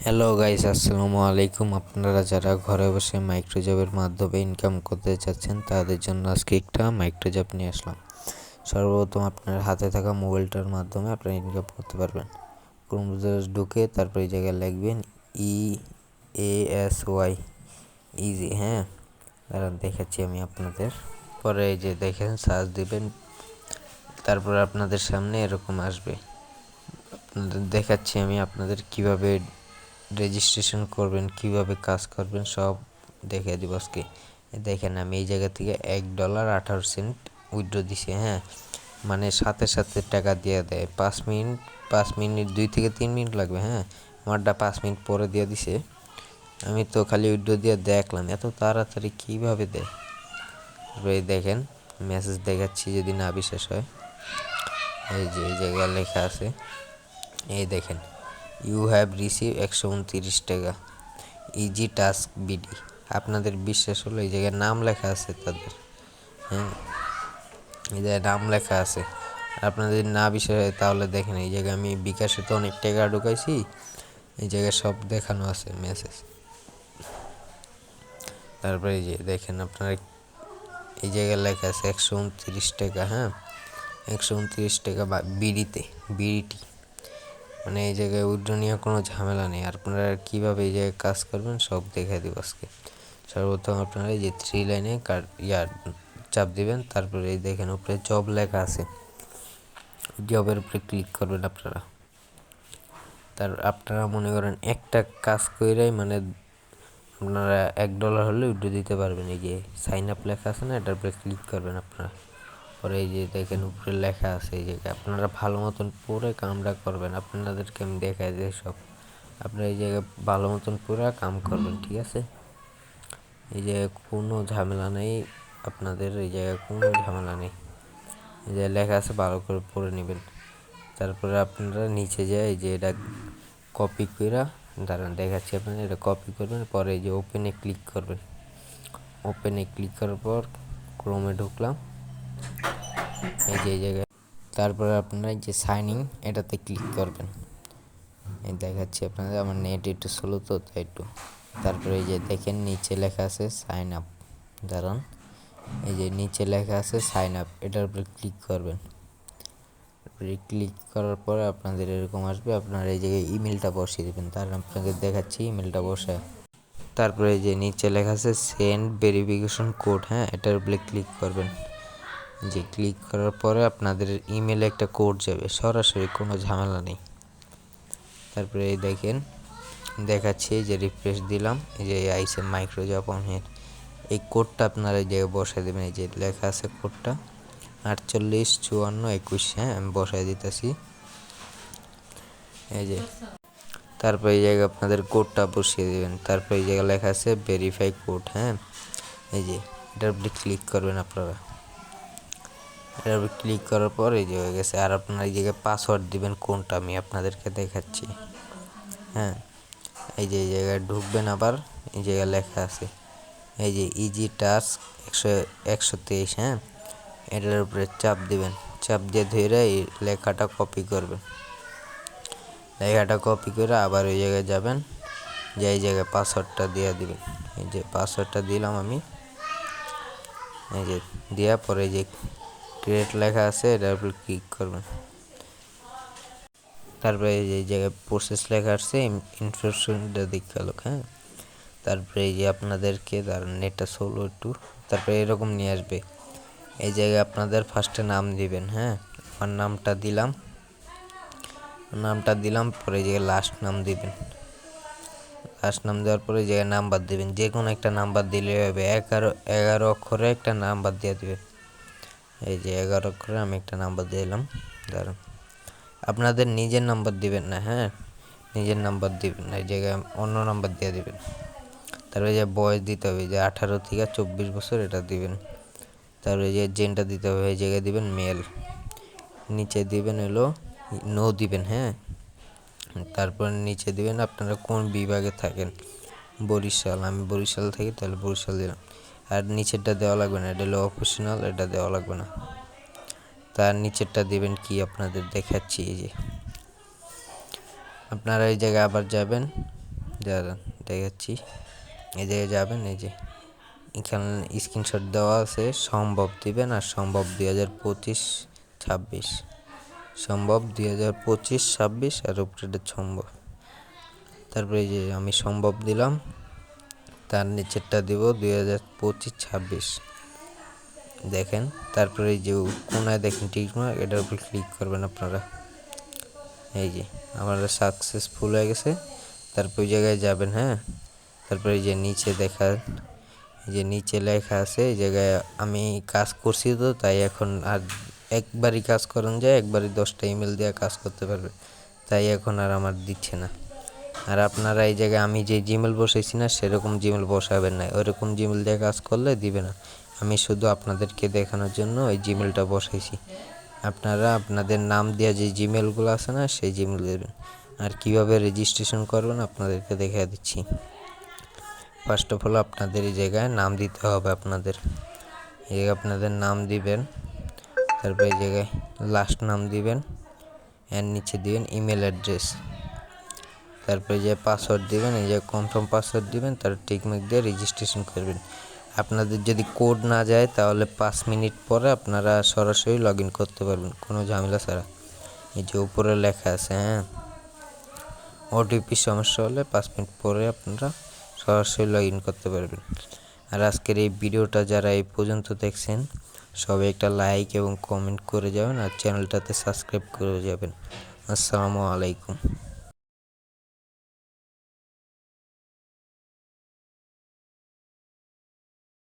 Hello guys, আসসালামু আলাইকুম। আপনারা যারা ঘরে বসে মাইক্রোজবের মাধ্যমে ইনকাম করতে চাচ্ছেন তাদের জন্য আজকে একটা মাইক্রোজব নিয়ে আসলাম। সর্বপ্রথম আপনার হাতে থাকা মোবাইলটার মাধ্যমে আপনারা ইনকাম করতে পারবেন। ক্রোম ব্রাউজারে ঢুকে তারপর এই জায়গায় লিখবেন EASY ইজি। হ্যাঁ, দাঁড়ান দেখাচ্ছি আমি আপনাদের। পরে এই যে দেখেন সার্চ দিবেন, তারপর আপনাদের সামনে এরকম আসবে। দেখাচ্ছি আমি আপনাদের কিভাবে রেজিস্ট্রেশন করবেন, কিভাবে কাজ করবেন সব দেখিয়ে দিব আজকে। দেখেন আমি এই জায়গা থেকে $1.18 উইথড্র দিছি। হ্যাঁ, মানে সাথে সাথে টাকা দিয়ে দেয়। 5 মিনিট 2 থেকে 3 মিনিট লাগবে। হ্যাঁ, আমারটা 5 মিনিট পরে দিয়ে দিছে। আমি তো খালি উইথড্র দিয়ে দেখলাম এত তাড়াতাড়ি কীভাবে দেয়। এই দেখেন মেসেজ দেখাচ্ছি, যদি না বিশ্বাস হয় এই যে এই জায়গায় লেখা আছে, এই দেখেন ইউ হ্যাভ রিসিভ 129 টাকা ইজি টাস্ক বিডি। আপনাদের বিশ্বাস হলো এই জায়গায় নাম লেখা আছে তাদের। হ্যাঁ, এই জায়গায় নাম লেখা আছে। আপনাদের যদি না বিশ্বাস হয় তাহলে দেখেন এই জায়গায় আমি বিকাশে তো অনেক টাকা ঢুকাইছি, এই জায়গায় সব দেখানো আছে মেসেজ। তারপরে এই যে দেখেন আপনারা এই জায়গায় লেখা আছে 129 টাকা। হ্যাঁ, 129 টাকা বা বিডিটি, মানে এই জায়গায় উইথড্র নিয়ে কোনো ঝামেলা নেই। আর আপনারা কীভাবে এই জায়গায় কাজ করবেন সব দেখাই দেবো আজকে। সর্বপ্রথম আপনারা এই যে 3 লাইনে চাপ দিবেন, তারপরে এই দেখেন উপরে জব লেখা আছে, জবের উপরে ক্লিক করবেন আপনারা। আপনারা মনে করেন একটা কাজ কইরাই মানে আপনারা $1 হলে উইথড্র দিতে পারবেন। এই যে সাইন আপ লেখা আছে না, এটার উপরে ক্লিক করবেন আপনারা। পরে এই যে দেখেন উপরে লেখা আছে, এই জায়গায় আপনারা ভালো মতন পরে কামটা করবেন। আপনাদেরকে আমি দেখাই যে সব আপনারা এই জায়গায় ভালো মতন পুরা কাম করবেন, ঠিক আছে? এই জায়গায় কোনো ঝামেলা নেই, আপনাদের এই জায়গায় কোনো ঝামেলা নেই। এই যে লেখা আছে ভালো করে পড়ে নেবেন। তারপরে আপনারা নিচে যায় এই যে এটা কপি কইরা, দাঁড়ান দেখাচ্ছি আপনারা, এটা কপি করবেন। পরে এই যে ওপেনে ক্লিক করবেন। ওপেনে ক্লিক করার পর ক্রোমে ঢুকলাম, এই যে এই জায়গায়। তারপরে আপনারা এই যে সাইনিং এটাতে ক্লিক করবেন। এই দেখাচ্ছি আপনাদের, আমার নেট একটু স্লো তো তাই একটু। তারপরে এই যে দেখেন নিচে লেখা আছে সাইন আপ, দাঁড়ান এই যে নিচে লেখা আছে সাইন আপ, এটার উপরে ক্লিক করবেন। ক্লিক করার পরে আপনাদের এরকম আসবে, আপনারা এই জায়গায় ইমেলটা বসিয়ে দেবেন। তার আপনাদের দেখাচ্ছি ইমেলটা বসায়। তারপরে এই যে নিচে লেখা আছে সেন্ড ভেরিফিকেশন কোড। হ্যাঁ, এটার উপরে ক্লিক করবেন। যে ক্লিক করার পরে আপনাদের ইমেলে একটা কোড যাবে সরাসরি, কোনো ঝামেলা নেই। তারপরে এই দেখেন দেখাচ্ছি যে রিফ্রেশ দিলাম, এই যে আইসে মাইক্রোজব অনের এই কোডটা আপনারা এই জায়গায় বসাই দেবেন। এই যে লেখা আছে কোডটা 485421। হ্যাঁ, আমি বসাই দিতেছি এই যে। তারপর এই জায়গায় আপনাদের কোডটা বসিয়ে দেবেন। তারপর এই জায়গায় লেখা আছে ভেরিফাই কোড। হ্যাঁ, এই যে এটার উপরে ক্লিক করবেন আপনারা। এটার উপরে ক্লিক করার পর এই যে হয়ে গেছে। আর আপনারা এই জায়গায় পাসওয়ার্ড দিবেন কোনটা আমি আপনাদেরকে দেখাচ্ছি। হ্যাঁ, এই যে এই জায়গায় ঢুকবেন, আবার এই জায়গায় লেখা আছে এই যে ইজি টাস্ক 123। হ্যাঁ, এটার উপরে চাপ দিবেন, চাপ দিয়ে ধরে এই লেখাটা কপি করবেন। লেখাটা কপি করে আবার ওই জায়গায় যাবেন, যে এই জায়গায় পাসওয়ার্ডটা দিয়ে দিবেন। এই যে পাসওয়ার্ডটা দিলাম আমি, এই যে দেওয়ার পরে এই যে ক্রিয়েট লেখা আছে এটার উপর ক্লিক করবেন। তারপরে এই যে জায়গায় প্রসেস লেখা আসছে, ইনফরমেশনটা দেখতে লোক। হ্যাঁ, তারপরে এই যে আপনাদেরকে তার নেটটা সোলো একটু, তারপরে এরকম নিয়ে আসবে। এই জায়গায় আপনাদের ফার্স্টে নাম দিবেন। হ্যাঁ, আমার নামটা দিলাম, পরে এই জায়গায় লাস্ট নাম দিবেন। লাস্ট নাম দেওয়ার পরে এই জায়গায় নাম্বার দিবেন, যে কোনো একটা নাম্বার দিলে হবে। 11 অক্ষরে একটা নাম্বার দিয়ে দিবেন। এই যে 11 অক্ষরে আমি একটা নাম্বার দিলাম। দাঁড়ান, আপনাদের নিজের নাম্বার দিবেন না। হ্যাঁ, নিজের নাম্বার দিবেন না, এই জায়গায় অন্য নাম্বার দিয়ে দিবেন। তারপরে যে বয়স দিতে হবে, যে 18 থেকে 24 বছর এটা দিবেন। তারপরে যে জেন্ডার দিতে হবে, এই জায়গায় দিবেন মেল। নিচে দিবেন হলো নো দিবেন। হ্যাঁ, তারপর নিচে দিবেন আপনারা কোন বিভাগে থাকেন। বরিশাল, আমি বরিশাল থাকি, তাহলে বরিশাল দিলাম। আর নিচেরটা দেওয়া লাগবে না, এটা হলো অপশনাল, এটা দেওয়া লাগবে না। তার নিচেরটা দিবেন কি আপনাদের দেখাচ্ছি। এই যে আপনারা এই জায়গায় আবার যাবেন, দাঁড়ান দেখাচ্ছি। এই জায়গায় যাবেন, এই যে এখানে স্ক্রিনশট দেওয়া আছে, সম্ভব দিবেন আর সম্ভব 2025-26 সম্ভব 2025-26 আর উপরেটা সম্ভব। তারপরে এই যে আমি সম্ভব দিলাম, তার নিচেরটা দিব 2025-26 দেখেন। তারপরে এই যে কোনায় দেখেন টিক মার্ক, এটার উপর ক্লিক করবেন আপনারা। এই যে আমার সাকসেসফুল হয়ে গেছে। তারপর ওই জায়গায় যাবেন, হ্যাঁ। তারপরে এই যে নিচে দেখা, এই যে নিচে লেখা আছে, এই জায়গায় আমি কাজ করছি তো, তাই এখন আর একবারই কাজ করেন যায়, একবারই 10টা ইমেল দিয়ে কাজ করতে পারবে, তাই এখন আর আমার দিচ্ছে না। আর আপনারা এই জায়গায় আমি যে জিমেল বসাইছি না, সেরকম জিমেল বসাবেন না, ওইরকম জিমেল দিয়ে কাজ করলে দিবে না। আমি শুধু আপনাদেরকে দেখানোর জন্য ওই জিমেলটা বসাইছি। আপনারা আপনাদের নাম দেওয়া যে জিমেলগুলো আছে না, সেই জিমেল দেবেন। আর কিভাবে রেজিস্ট্রেশন করবেন আপনাদেরকে দেখা দিচ্ছি। ফার্স্ট অফ অল আপনাদের এই জায়গায় নাম দিতে হবে। আপনাদের এই জায়গায় আপনাদের নাম দিবেন, তারপর এই জায়গায় লাস্ট নাম দিবেন, এর নিচে দিবেন ইমেল অ্যাড্রেস, তারপরে যে পাসওয়ার্ড দিবেন, এই যে কনফার্ম পাসওয়ার্ড দিবেন, তার টিকমার্ক দিয়ে রেজিস্ট্রেশন করবেন। আপনাদের যদি কোড না যায় তাহলে 5 মিনিট পরে আপনারা সরাসরি লগ ইন করতে পারবেন, কোনো ঝামেলা ছাড়া। এই যে উপরে লেখা আছে, হ্যাঁ। ওটিপি সমস্যা হলে 5 মিনিট পরে আপনারা সরাসরি লগ ইন করতে পারবেন। আর আজকের এই ভিডিওটা যারা এই পর্যন্ত দেখছেন, সবাই একটা লাইক এবং কমেন্ট করে যাবেন, আর চ্যানেলটাতে সাবস্ক্রাইব করে যাবেন। আসসালামু আলাইকুম।